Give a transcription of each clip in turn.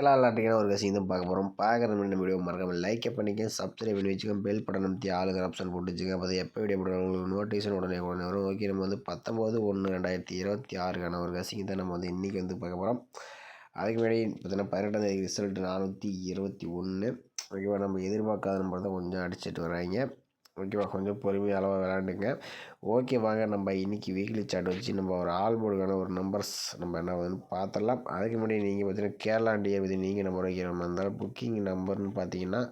விளாட்றீங்கன்னா ஒரு விஷயம் தான் பார்க்க போகிறோம். பார்க்குற முன்னாடி வீடியோ மறக்காம லைக் பண்ணிக்க, சப்ஸ்கிரைப் பண்ணி வச்சுக்கோங்க, பெல் பட்டன் அமைத்தி ஆளுங்கிற ஆப்ஷன் போட்டு வச்சுக்கோங்க. அப்போ எப்போ வீடியோ போடுறாங்க உங்களுக்கு நோட்டிஃபிகேஷன் உடனே வரும். ஓகே, நம்ம 19/1/2026 ஒரு கசிங்க தான் நம்ம இன்றைக்கி பார்க்க போகிறோம். அதுக்கு முன்னாடி பார்த்தீங்கன்னா 18ஆம் தேதி ரிசல்ட் 421. ஓகேவா, நம்ம எதிர்பார்க்காத நம்பர் தான் கொஞ்சம் அடிச்சுட்டு வராங்க. ஓகேவா, கொஞ்சம் பொறுமையாக அளவாக விளாண்டுங்க. ஓகே, வாங்க நம்ம இன்றைக்கி வீக்லி சார்ட் வச்சு நம்ம ஒரு ஆல் போர்டுக்கான ஒரு நம்பர்ஸ் நம்ம என்ன பார்த்துடலாம். அதுக்கு முன்னாடி நீங்கள் பார்த்தீங்கன்னா கேரளா டியர் பற்றி நீங்கள் நம்பர் வைக்கிற மாதிரி இருந்தாலும் புக்கிங் நம்பர்னு பார்த்தீங்கன்னா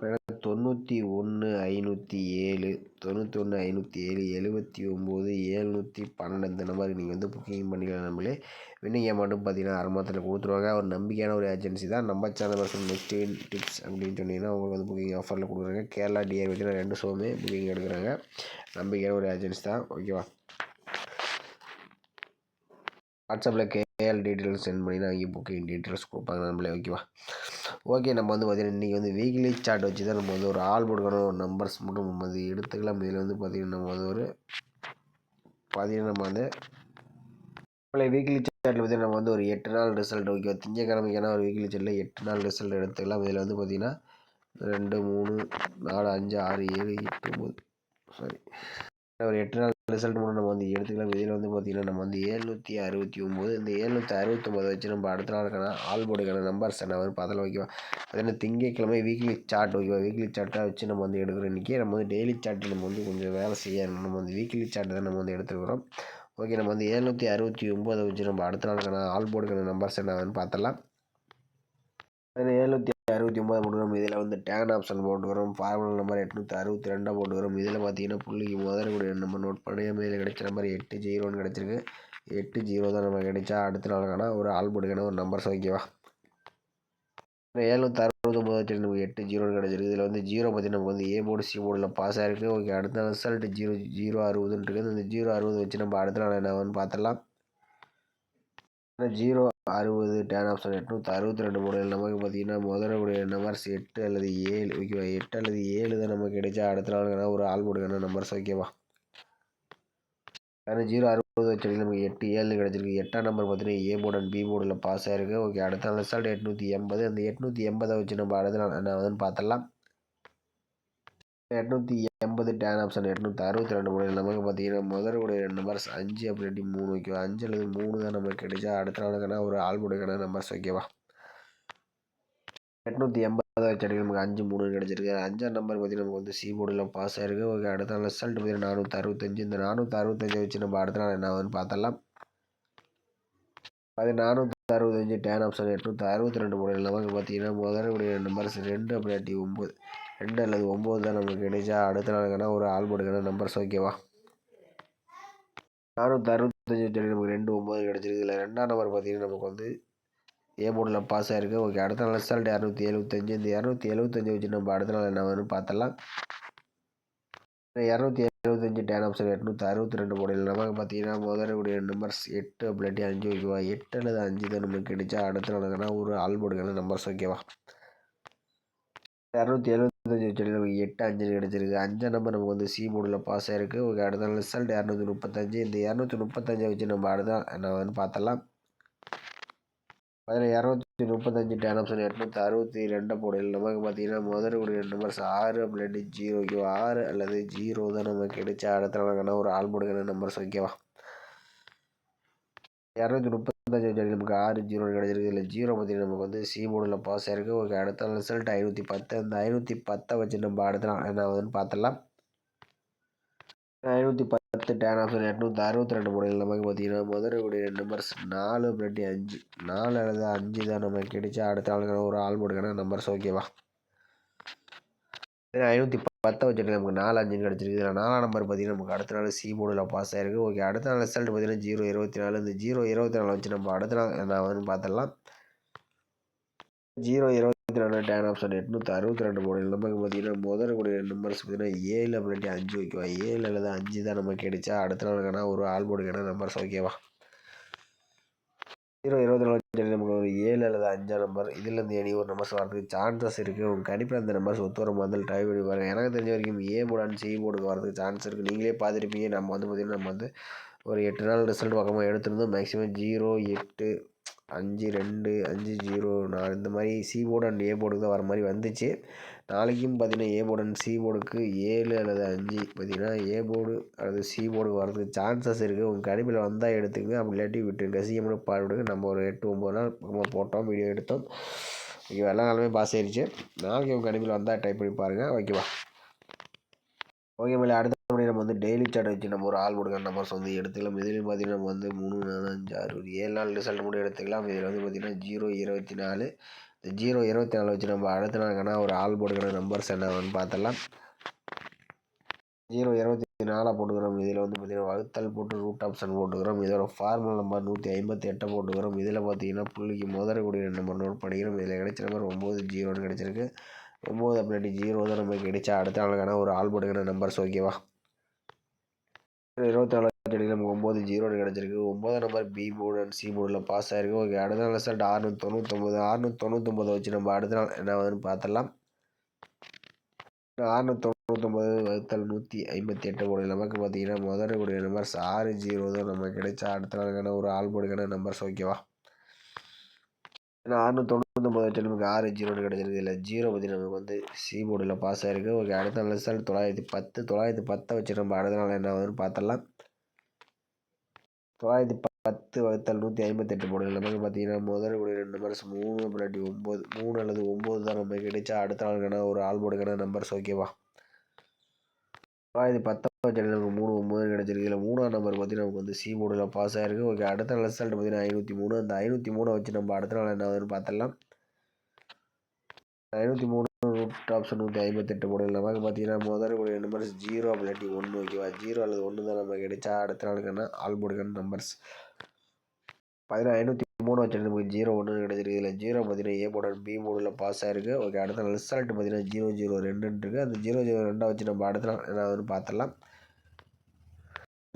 91,507 91,507 79 712 இந்த நம்பருக்கு நீங்கள் புக்கிங் பண்ணிக்கலாம். நம்மளே வின்னிங் அமௌண்ட்டும் பார்த்தீங்கன்னா அரைமாதத்தில் கொடுத்துருவாங்க. ஒரு நம்பிக்கையான ஒரு ஏஜென்சி தான். நம்ம சேனல் பர்சன் நெக்ஸ்ட் டிப்ஸ் அப்படின்னு சொன்னீங்கன்னா உங்களுக்கு புக்கிங் ஆஃபரில் கொடுக்குறாங்க. கேரளா டிஆர் பார்த்தீங்கன்னா 2 ஷோவுமே புக்கிங் எடுக்கிறாங்க. நம்பிக்கையான ஒரு ஏஜென்சி தான். ஓகேவா, வாட்ஸ்அப்பில் கேஎல் டீட்டெயில்ஸ் சென்ட் பண்ணினா அவங்க புக்கிங் டீட்டெயில்ஸ் கொடுப்பாங்க நம்மளே. ஓகேவா, ஓகே, நம்ம பார்த்தீங்கன்னா இன்றைக்கி வீக்லி சார்ட் வச்சு தான் நம்ம ஒரு ஆல் போர்டுக்கான ஒரு நம்பர்ஸ் மட்டும் நம்ம எடுத்துக்கலாம். இதில் பார்த்தீங்கன்னா நம்ம ஒரு பார்த்தீங்கன்னா நம்ம வீக்லி சார்ட்டில் பார்த்தீங்கன்னா நம்ம ஒரு 8 நாள் ரிசல்ட். ஓகேவா, திங்கக்கிழமைக்கான ஒரு வீக்லி சார்ட்டில் 8 நாள் ரிசல்ட் எடுத்துக்கலாம். இதில் பார்த்தீங்கன்னா 2 3 4 5 6 7 8 9 சாரி ஒரு 8 நாள் ரிசல்ட் மட்டும் நம்ம எடுத்துக்கலாம். இதில் பார்த்தீங்கன்னா நம்ம 769 இந்த 769 வச்சு நம்ம அடுத்த நாளுக்கான ஆல் போர்டுக்கான நம்பர்ஸ் என்ன பார்த்தலாம். ஓகேவா, பார்த்தீங்கன்னா திங்கக்கிழமை வீக்லி சார்ட். ஓகேவா, வீக்லி சார்ட்டாக வச்சு நம்ம எடுக்கிறோம். இன்றைக்கி நம்ம டெய்லி சார்ட் நம்ம கொஞ்சம் வேலை செய்யணும். நம்ம வீக்லி சார்ட் தான் நம்ம எடுத்துக்கிறோம். ஓகே, நம்ம 769 வச்சு நம்ம அடுத்த நாளுக்கான ஆல் போர்டுக்கான நம்பர்ஸ் என்ன பார்த்தலாம். 769 போட்டுக்கிறோம். இதில் டேன் ஆப்ஷன் போட்டுக்கிறோம். ஃபார்முலா நம்பர் 862 போட்டுக்கிறோம். இதில் பார்த்தீங்கன்னா புள்ளிக்கு முதல்ல நம்ம நோட் பண்ணி இதில் கிடைச்ச நம்பர் 80 கிடச்சிருக்கு. 80 தான் நம்ம கிடைச்சா அடுத்த நாளுக்கான ஒரு ஆல் போர்டுக்கான ஒரு நம்பர்ஸ். ஓகேவா, 769 வச்சு நமக்கு 80 கிடச்சிருக்கு. இதில் 0 பற்றி நமக்கு ஏ போர்டு சி போர்டில் பாஸ் ஆகிருக்கு. ஓகே, அடுத்த ரிசல்ட் 0 இருக்குது. இந்த 0 வச்சு நம்ம அடுத்த நாள் என்ன பார்த்துடலாம். 0 டேன் ஆப்ஷன் 862 போர்டில் நமக்கு பார்த்தீங்கன்னா முதலுடைய நம்பர்ஸ் 8 அல்லது 7. ஓகேவா, 8 அல்லது 7 தான் நமக்கு கிடைச்சா அடுத்த நாளுக்கான ஒரு ஆல் போர்டுக்கான நம்பர்ஸ். ஓகேவா, ஆனால் 0 வச்சு நமக்கு 8 7 கிடச்சிருக்கு. 8ஆம் நம்பர் பார்த்தீங்கன்னா ஏ போர்டு அண்ட் பி போர்டில் பாஸ் ஆகிருக்கு. ஓகே, அடுத்த நாள் ரிசல்ட் 880. அந்த 880 வச்சு நம்ம அடுத்த நாள் என்ன பார்த்துடலாம். 880 டேன் ஆப்ஷன் 862 போர்டில் நமக்கு பார்த்தீங்கன்னா முதலுடைய நம்பர்ஸ் 5 அப்படி 3. ஓகேவா, 5 அல்லது 3 தான் நமக்கு கிடைச்சா அடுத்த நாளுக்கான ஒரு ஆல் போர்டுக்கான நம்பர்ஸ். ஓகேவா, 880 வச்சு நமக்கு 5 3 கிடச்சிருக்கு. 5ஆம் நம்பர் பார்த்தீங்கன்னா நமக்கு சி போர்டில் பாஸ் ஆகிருக்கு. ஓகே, அடுத்த நாள் ரிசல்ட் பார்த்தீங்கன்னா 465. இந்த 465 வச்சு நம்ம அடுத்த நாள் என்ன பார்த்தலாம். அது 465 டேன் ஆப்ஷன் 862 போர்டில் நமக்கு பார்த்தீங்கன்னா முதலுடைய நம்பர்ஸ் 2 அப்படி 9 2 அல்லது 9 தான் நமக்கு கிடைச்சா அடுத்த நாளுக்கான ஒரு ஆல் போர்டுக்கான நம்பர்ஸ். ஓகேவா, 465 வச்சு நமக்கு 2 9 கிடச்சிருக்கு. இதில் 2ஆம் நம்பர் பார்த்தீங்கன்னா நமக்கு ஏ போர்டில் பாஸ் ஆகிருக்கு. ஓகே, அடுத்த நாள் ரிசல்ட் 275. இந்த 275 வச்சு நம்ம அடுத்த நாள் என்ன பார்த்தலாம். 275 டேன் ஆப்ஷன் 862 போர்டில் நமக்கு பார்த்தீங்கன்னா முதலுடைய நம்பர்ஸ் 8 அப்படி 5. ஓகேவா, 8 அல்லது 5 தான் நமக்கு கிடைச்சா அடுத்த நாளுக்கான ஒரு ஆல் போர்டுக்கான நம்பர்ஸ். ஓகேவா, 275 வச்சு நமக்கு 8 5 கிடச்சிருக்கு. 5ஆம் நம்பர் நமக்கு சி போர்டில் பாஸ் ஆகிருக்கு. ஓகே, அடுத்த நாள் ரிசல்ட் 235. இந்த 235 வச்சு நம்ம அடுத்த நாள் என்ன பார்த்தலாம். அதில் 235 டேன் ஆப்ஷன் 862 போர்டில் நமக்கு பார்த்தீங்கன்னா முதலுடைய நம்பர்ஸ் 6 அப்படி 0. ஓகேவா, 6 அல்லது 0 தான் நமக்கு கிடைச்சா அடுத்த நாளுக்கான ஒரு ஆல் போர்டுக்கான நம்பர்ஸ். ஓகேவா, 235 வச்சு நமக்கு 6 0 கிடச்சிருக்கு. இதில் 0 பார்த்தீங்கன்னா நமக்கு சி போர்டில் பாஸ் ஆகிருக்கு. ஓகே, அடுத்த நாள் ரிசல்ட் 510. அந்த 510 வச்சு நம்ம அடுத்த நாள் என்ன பார்த்தலாம். 510 டேன் ஆப்ஷன் 862 போர்டில் நமக்கு பார்த்தீங்கன்னா முதலுடைய நம்பர்ஸ் 4 அப்படி 5 4 அல்லது 5 தான் நமக்கு கிடைச்சா அடுத்த நாளுக்கான ஒரு ஆல் போர்டுக்கான நம்பர்ஸ். ஓகேவா, 510 வச்சுட்டு நமக்கு 4 5 கிடச்சிருக்கு. இதில் 4ஆம் நம்பர் பார்த்தீங்கன்னா நமக்கு அடுத்த நாள் சி போர்டில் பாஸ் ஆகிருக்கு. ஓகே, அடுத்த நாள் ரிசல்ட் பார்த்தீங்கன்னா 0 24. இந்த 0 24 வச்சு நம்ம அடுத்த நாள் என்ன பார்த்துடலாம். 0 24 டேன் ஆப்ஷன் 862 போர்டில் நமக்கு பார்த்தீங்கன்னா முதலுடைய நம்பர்ஸ் பார்த்தீங்கன்னா 7 அப்படி 5. ஓகேவா, 7 அல்லது 5 தான் நமக்கு கிடைச்சா அடுத்த நாளுக்கான ஒரு ஆல் போர்டுக்கான நம்பர்ஸ். ஓகேவா, 0 24 நமக்கு ஒரு 7 அல்லது 5ஆம் நம்பர் இதுலேருந்து எனி ஒரு நம்பர்ஸ் வரதுக்கு சான்சஸ் இருக்குது. உங்கள் கண்டிப்பாக அந்த நம்பர்ஸ் ஒத்து வர மாதிரி ட்ரை பண்ணி பாருங்கள். எனக்கு தெரிஞ்ச வரைக்கும் ஏ போர்டு அண்ட் சி போர்டுக்கு வரதுக்கு சான்ஸ் இருக்குது. நீங்களே பார்த்துருப்பீங்க. நம்ம பார்த்தீங்கன்னா நம்ம ஒரு 8 நாள் ரிசல்ட் பக்கமாக எடுத்திருந்தோம். மேக்ஸிமம் 0, 8, 5, 2, 5, 0, 4 இந்த மாதிரி சி போர்டு அண்ட் ஏ போர்டுக்கு தான் வர மாதிரி வந்துச்சு. நாளைக்கும் பார்த்தீங்கன்னா ஏ போர்டு அண்ட் சி போர்டுக்கு 7 அல்லது 5 பார்த்தீங்கன்னா ஏ போர்டு அல்லது சி போர்டுக்கு வரதுக்கு சான்சஸ் இருக்குது. உங்கள் கணிப்பில் வந்தால் எடுத்துங்க, அப்படி இல்லாட்டி விட்டுருங்க. சிஎம்னு பாடுவிடுங்க. நம்ம ஒரு 8, 9 நாள் பக்கமாக போட்டோம், வீடியோ எடுத்தோம். ஓகே, எல்லா நாளுமே பாஸ் ஆயிடுச்சு. நாளைக்கு உங்கள் கணிப்பில் வந்தால் டைப் பண்ணி பாருங்கள். ஓகேவா? ஓகே மேலே அடுத்த நம்ம வந்து டெய்லி சார்ட் வச்சு நம்ம ஒரு ஆள் கொடுக்குற நம்பர்ஸ் வந்து எடுத்துக்கலாம். இதுலேயும் பார்த்தீங்கன்னா நம்ம வந்து 3, 4, 5, 6 ஒரு 7 நாள் ரிசல்ட் மட்டும் எடுத்துக்கலாம். இதில் வந்து பார்த்தீங்கன்னா 0, 24 இந்த 0, 24 வச்சு நம்ம அடுத்த நாளுக்கான ஒரு ஆள் போடுக்கிற நம்பர்ஸ் என்னன்னு பார்த்தலாம். 0, 24 போட்டுக்கிறோம். இதில் வந்து பார்த்தீங்கன்னா வகுத்தல் போட்டு ரூட் ஆப்ஷன் போட்டுக்கிறோம். இதோட ஃபார்முலா நம்பர் 158 போட்டுக்கிறோம். இதில் பார்த்தீங்கன்னா புள்ளிக்கு முதலக்கூடிய நம்பர் நோட் பண்ணிக்கிறோம். இதில் கிடைச்ச நம்பர் 9, 0ன்னு கிடைச்சிருக்கு. 9 அப்படி 0 தான் நமக்கு கிடைச்சா அடுத்த நாளுக்கான ஒரு ஆள் போடுக்கிற நம்பர்ஸ். ஓகேவா? 24 நமக்கு 9, 0ன்னு கிடச்சிருக்கு. 9 number B board and C போர்டில் பாஸ் ஆகிருக்கு. ஓகே, அடுத்த நாள் ரிசல்ட் 699 வச்சு நம்ம அடுத்த நாள் என்ன ஆகுதுன்னு பார்த்துடலாம். 699 வகுத்தல் 158 போர்டு நமக்கு பார்த்தீங்கன்னா முதலுடைய நம்பர்ஸ் 6, 0 தான் நமக்கு கிடைச்சா அடுத்த நாளுக்கான ஒரு ஆள் போர்டுக்கான நம்பர்ஸ். ஓகேவா? ஏன்னா 699 வச்சு நமக்கு 6, 0ன்னு கிடச்சிருக்கு. இல்லை 0 பற்றி நமக்கு வந்து சி போர்டில் பாஸ் ஆகிருக்கு. ஓகே, அடுத்த நாள் ரிசல்ட் 910 வச்சு நம்ம அடுத்த நாள் என்ன ஆகுதுன்னு பார்த்துடலாம். 910 வகுத்தல் 158 போர்டு நமக்கு பார்த்தீங்கன்னா முதலுடைய நம்பர்ஸ் 3 அப்படி 9, 3 அல்லது 9 தான் நமக்கு கிடைச்சா அடுத்த நாளுக்கான ஒரு ஆள் போர்டுக்கான நம்பர்ஸ். ஓகேவா? 910 வச்சு நமக்கு 3, 9 கிடச்சிருக்கு. இதில் 3ஆம் நம்பர் பார்த்தீங்கன்னா நமக்கு வந்து சி போர்டில் பாஸ் ஆகிருக்கு. ஓகே, அடுத்த நாள் ரிசல்ட் பார்த்தீங்கன்னா 503. அந்த 503 வச்சு நம்ம அடுத்த நாள் என்ன ஆகுதுன்னு பார்த்துடலாம். 503 ரூட் ஆப்ஷன் 158 போர்டு நமக்கு பார்த்தீங்கன்னா முதலுடைய நம்பர்ஸ் 0 அப்படி 1. ஓகேவா? 0 அல்லது 1 தான் நமக்கு கிடைச்சா அடுத்த நாளுக்கான ஆல் போர்டுக்கான நம்பர்ஸ். பார்த்தீங்கன்னா 503 வச்சு நமக்கு 0, 1 கிடச்சிருக்கு. இதில் 0 பார்த்தீங்கன்னா ஏ போர்டு பி போர்டில் பாஸ் ஆகிருக்கு. ஓகே, அடுத்த நாள் ரிசல்ட் பார்த்தீங்கன்னா 002 இருக்குது. அந்த 002 வச்சு நம்ம அடுத்த நாள் என்ன ஆகுதுன்னு பார்த்துடலாம்.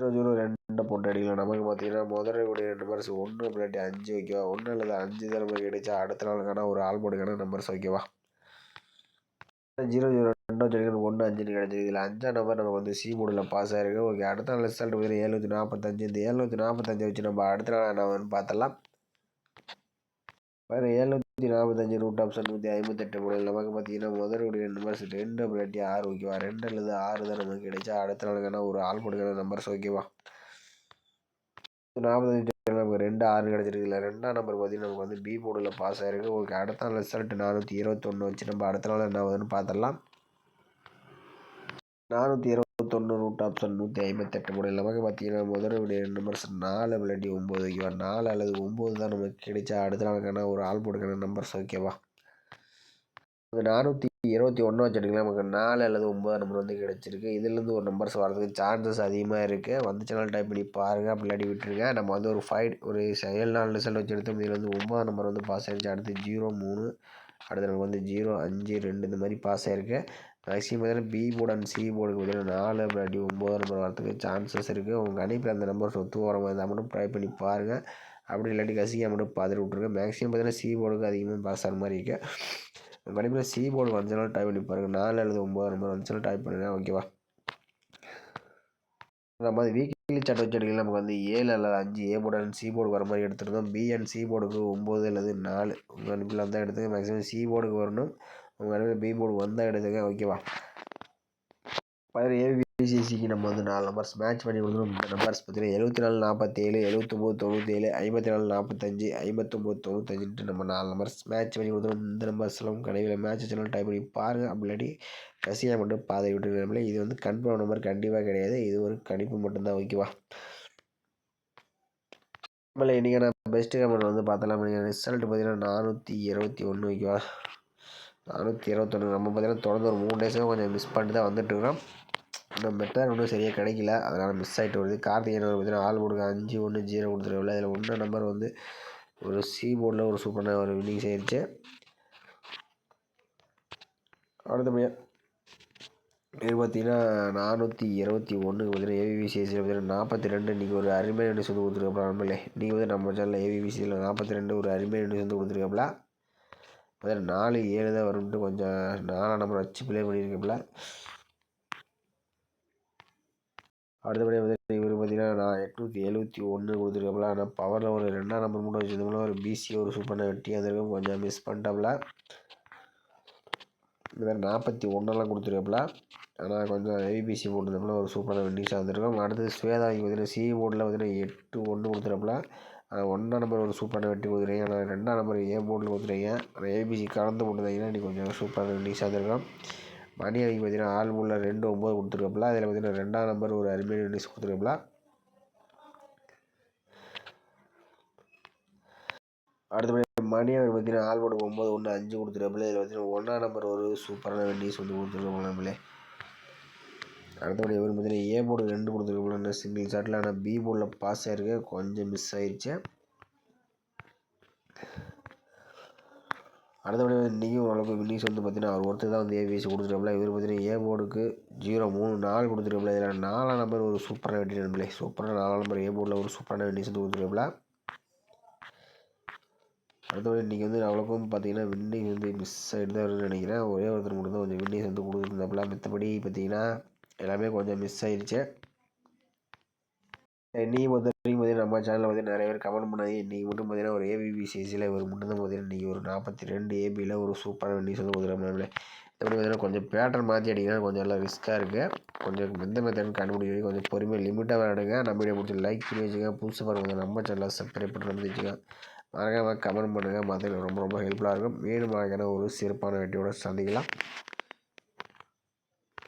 002 போட்டு அடிக்கலாம். நமக்கு பார்த்தீங்கன்னா முதலுடைய நம்பர்ஸ் 1 அப்படி 5. ஓகேவா? 1 அல்லது 5 தான் நமக்கு கிடைச்சா அடுத்த நாளுக்கான ஒரு ஆல் போர்டுக்கான நம்பர்ஸ். ஓகேவா? 002 வச்சு 1, 5ன்னு கிடச்சிருக்கு. இதில் 5ஆம் நம்பர் நமக்கு வந்து சி போர்டில் பாஸ் ஆகிருக்கு. ஓகே, அடுத்த நாள் ரிசல்ட் பார்த்தீங்கன்னா 745. இந்த 745 வச்சு நம்ம அடுத்த நாள் என்ன ஆகுதுன்னு பார்த்துடலாம். 745 ரூட் ஆப்ஷன் 158 போர்டு நமக்கு பார்த்தீங்கன்னா முதலுடைய நம்பர்ஸ் 2 அப்படி 6. ஓகேவா? 2 அல்லது 6 தான் நமக்கு கிடைச்சா அடுத்த நாளுக்கான ஒரு ஆள் போடுக்கிற நம்பர்ஸ். ஓகேவா? 45 நமக்கு 2, 6 கிடச்சிருக்கு. இல்லை 2ஆம் நம்பர் பார்த்தீங்கன்னா நமக்கு வந்து பி போர்டில் பாஸ் ஆகிருக்கு. ஓகே, அடுத்த நாள் ரிசல்ட் 421 வச்சு நம்ம அடுத்த நாள் என்ன ஆகுதுன்னு பார்த்துடலாம். 421 ரூட் ஆப்ஷன் 158 போர்டு நமக்கு பார்த்தீங்கன்னா முதலுடைய நம்பர்ஸ் 4 அப்படி 9. ஓகேவா? 4 அல்லது 9 தான் நமக்கு கிடைச்சா அடுத்த நாளுக்கான ஒரு ஆள் போடுக்கிற நம்பர்ஸ். ஓகேவா? 421 வச்சுட்டிங்கன்னா நமக்கு 4 அல்லது 9 நம்பர் வந்து கிடச்சிருக்கு. இதுலேருந்து ஒரு நம்பர்ஸ் வரதுக்கு சான்சஸ் அதிகமாக இருக்குது. வந்துச்சுனாலும் டைப் பண்ணி பாருங்கள், அப்படி இல்லாட்டி விட்டுருங்க. நம்ம வந்து ஒரு 7 நாள் ரிசல்ட் வச்சு எடுத்தோம். இதில் வந்து 9 நம்பர் வந்து பாஸ் ஆகிடுச்சு. அடுத்து 0, 3, அடுத்து நமக்கு வந்து 0, 5, 2 இந்த மாதிரி பாஸ் ஆகிருக்கு. மேக்ஸிமம் பார்த்தீங்கன்னா பி போர்டு அண்ட் சி போர்டுக்கு பார்த்தீங்கன்னா 4 அப்படி 9 நம்பர் வரதுக்கு சான்சஸ் இருக்குது. உங்கள் கணிப்பில் அந்த நம்பர்ஸ் ஒத்து வர மாதிரி இருந்தால் மட்டும் ட்ரை பண்ணி பாருங்கள், அப்படி இல்லாட்டி கசியாக மட்டும் பார்த்துட்டு விட்ருங்க. மேக்ஸிமம் பார்த்தீங்கன்னா சி போர்டுக்கு அதிகமாக பாஸ் ஆகிற மாதிரி இருக்குது. கண்டிப்பாக சி போர்டு வந்துச்சுனாலும் டைப் பண்ணி பாருங்கள். 4 அல்லது 9 நம்பர் வந்துச்சுனாலும் டைப் பண்ணுங்கள். ஓகேவா? அந்த மாதிரி வீக்லி சார்ட் வச்சு எடுக்கலாம். நமக்கு வந்து 7 அல்லது 5 ஏ போர்டு அண்ட் சி போர்டுக்கு வர மாதிரி எடுத்துருந்தோம். பி அண்ட் சி போர்டுக்கு 9 அல்லது 4 உங்கள் கணிப்பில் வந்தால் எடுத்துங்க. மேக்ஸிமம் சி போர்டுக்கு வரணும். உங்கள் கணிப்பில் பி போர்டு வந்தால் எடுத்துங்க. ஓகேவா? ஏபிசிசிக்கு நம்ம வந்து 4 நம்பர்ஸ் மேட்ச் பண்ணி கொடுக்கணும். இந்த நம்பர்ஸ் பார்த்தீங்கன்னா 74, 47, 79, 97, 54, 45, 59, 95 நம்ம 4 நம்பர்ஸ் மேட்ச் பண்ணி கொடுத்துரும். இந்த நம்பர்ஸ்லாம் கடையில் மேட்ச் வச்சாலும் டைப் பண்ணி பாருங்கள், அப்படி இல்லாட்டி ரசியாக மட்டும் பாதை விட்டு. இது வந்து கன்ஃபார்ம் நம்பர் கண்டிப்பாக கிடையாது, இது ஒரு கணிப்பு மட்டும்தான். ஓகேவா? நம்மள இன்றைக்கி நான் பெஸ்ட்டு கமெண்ட் வந்து பார்த்தலாம். ரிசல்ட் பார்த்தீங்கன்னா 421. ஓகேவா? 421 நம்ம பார்த்தீங்கன்னா தொடர்ந்து ஒரு 3 டேஸாக கொஞ்சம் மிஸ் பண்ணிட்டு தான் வந்துட்டுருக்கோம். இந்த மெத்தட் ஒன்றும் சரியாக கிடைக்கல, அதனால் மிஸ் ஆகிட்டு வருது. கார்த்திகை நம்பர் பார்த்தீங்கன்னா ஆள் போடுங்க 5, 1, 0 கொடுத்துருக்கல. இதில் 1 நம்பர் வந்து ஒரு சி போர்டில் ஒரு சூப்பரான ஒரு வின்னிங்ஸ் ஆயிடுச்சு. அடுத்தபடியாக இது பார்த்தீங்கன்னா 421 பார்த்தீங்கன்னா ஏவிபிசிஎஸ்சியில் பார்த்தீங்கன்னா 42 இன்றைக்கி ஒரு அருமையான நியூஸ் வந்து கொடுத்துருக்காப்ல. நம்மளே நீங்கள் வந்து நம்ம சேனலில் ஏவிபிசியில் 42 ஒரு அருமையான நியூஸ் வந்து கொடுத்துருக்காப்ல. பார்த்தீங்கன்னா 4, 7 தான் வரும்ட்டு கொஞ்சம் 4ஆம் நம்பர் வச்சு ப்ளே பண்ணியிருக்காப்ல. அடுத்தபடியாக வந்து இவர் பார்த்தீங்கன்னா நான் 871 கொடுத்துருக்காப்புல. ஆனால் பவரில் ஒரு 2ஆம் நம்பர் மட்டும் வச்சுருந்தோம்னா ஒரு பிசி ஒரு சூப்பரான வெட்டி வந்திருக்கும். கொஞ்சம் மிஸ் பண்ணிட்டாப்புல. இந்த மாதிரி 41 கொடுத்துருக்காப்புல. ஆனால் கொஞ்சம் ஏபிசி போட்டுருந்தோம்னா ஒரு சூப்பரான வின்னிங்ஸாக வந்திருக்கும். அடுத்தது ஸ்வேதாவுக்கு பார்த்தீங்கன்னா சி போர்டில் பார்த்தீங்கன்னா 81 கொடுத்துருக்காப்புல. ஆனால் 1ஆம் நம்பர் ஒரு சூப்பரான வெட்டி கொடுத்துருக்கீங்க. ஆனால் 2ஆம் நம்பர் ஏ போர்டில் கொடுத்துருக்கீங்க. ஆனால் ஏபிசி கலந்து போட்டுருந்தீங்கன்னா இன்றைக்கி கொஞ்சம் சூப்பரான வின்னிங்ஸாக வந்திருக்கும். மணி அவங்க பார்த்தீங்கன்னா ஆல் போர்டில் 2-9 கொடுத்துருக்காப்புல. அதில் பார்த்தீங்கன்னா 2ஆம் நம்பர் ஒரு அருமையான வின்னிங்ஸ் கொடுத்துருக்காப்புல. அடுத்தபடி மணி அவர் பார்த்தீங்கன்னா ஆல் போர்டு 9-1-5 கொடுத்துருக்காப்புல. இதில் பார்த்தீங்கன்னா 1ஆம் நம்பர் ஒரு சூப்பரான வின்னிங்ஸ் வந்து கொடுத்துருக்காப்புல நம்மளே. அடுத்தபடி இவர் பார்த்தீங்கன்னா ஏ போர்டு 2 கொடுத்துருக்காப்புல சிங்கிள் ஷாட்டில். ஆனால் பி போர்டில் பாஸ் ஆகிருக்கு, கொஞ்சம் மிஸ் ஆயிடுச்சு. அடுத்தபடி இன்றைக்கும் ஓரளவுக்கு வின்னிங்ஸ் வந்து பார்த்தீங்கன்னா அவர் ஒருத்தர் தான் வந்து ஏபிஎஸ் கொடுத்துருக்காப்புல. இவர் பார்த்தீங்கன்னா ஏ போர்டுக்கு 0-3-4 கொடுத்துருக்காப்புல. இதில் 4ஆம் நம்பர் ஒரு சூப்பரான வெட்டி நம்பளே. சூப்பரான 4ஆம் நம்பர் ஏ போர்டில் ஒரு சூப்பரான வின்னிங்ஸ் வந்து கொடுத்துருக்காப்புல. அடுத்தபடி இன்றைக்கி வந்து அவ்வளோக்கும் பார்த்தீங்கன்னா வின்னிங் வந்து மிஸ் ஆகிட்டு தான் வருதுன்னு நினைக்கிறேன். ஒரே ஒருத்தர் மட்டும் தான் கொஞ்சம் வின்னிங்ஸ் வந்து கொடுத்துருந்தாப்புல. மற்றபடி பார்த்தீங்கன்னா எல்லாமே கொஞ்சம் மிஸ் ஆயிடுச்சு. இன்றைக்கி பொறுத்த வரைக்கும் பார்த்தீங்கன்னா நம்ம சேனலில் வந்து நிறைய பேர் கமெண்ட் பண்ணாங்க. இன்றைக்கி மட்டும் பார்த்தீங்கன்னா ஒரு ஏபிபி சிசியில் இவர் மட்டும் தான் பார்த்தீங்கன்னா இன்றைக்கி ஒரு 42 ஏபியில் ஒரு சூப்பரான வின்னிங்ஸ் வந்து கொடுத்துருக்காங்க. எப்படி பார்த்தீங்கன்னா கொஞ்சம் பேட்டர்ன் மாற்றி அடிங்கன்னா கொஞ்சம் எல்லாம் ரிஸ்க்காக இருக்குது. கொஞ்சம் எந்த மெத்தட்னு கண்டுபிடிக்க கொஞ்சம் பொறுமையாக லிமிட்டாக விளையாடுங்க. நம்ம வீடியோ பிடிச்சி லைக் பண்ணி வச்சுங்க. புதுசு பாருங்கள் நம்ம சேனலை சப்ஸ்கிரைப் பண்ணி வந்து வச்சுங்க. மறக்காமல் கமெண்ட் பண்ணுங்கள். மற்றவங்களுக்கு ரொம்ப ரொம்ப ஹெல்ப்ஃபுல்லாக இருக்கும். மேலும் ஒரு சிறப்பான வெற்றியோட சந்திக்கலாம்.